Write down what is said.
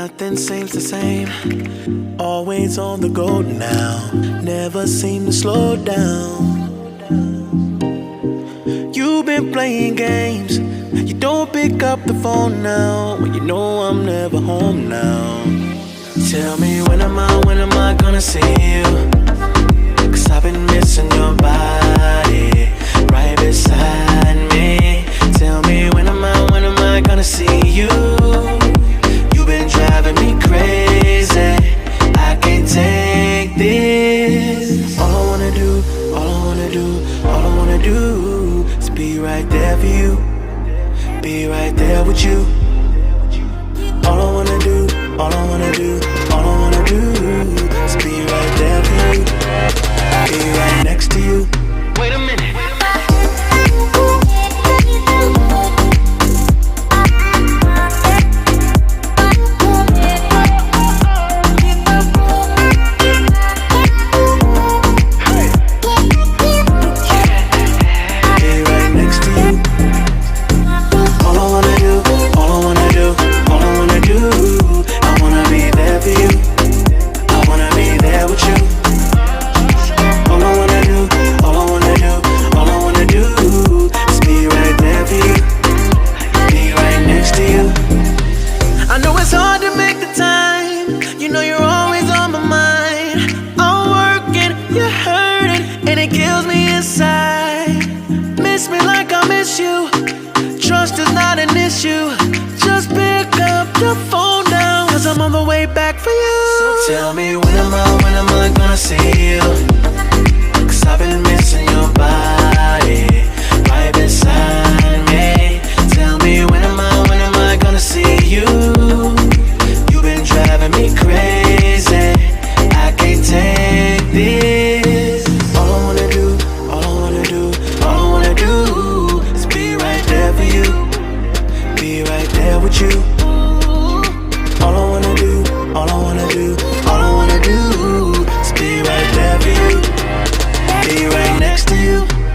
Nothing seems the same. Always on the go now. Never seem to slow down. You've been playing games. You don't pick up the phone now. When you know I'm never home now. Tell me when am I gonna see you? 'Cause I've been missing your body right beside me. Tell me when am I gonna see you? You've been driving me crazy. I can't take this. All I wanna do is be right there for you. Be right there with you. All I wanna do is be right there for you. Be right next to you. Wait a minute. Tell me when am I gonna see you?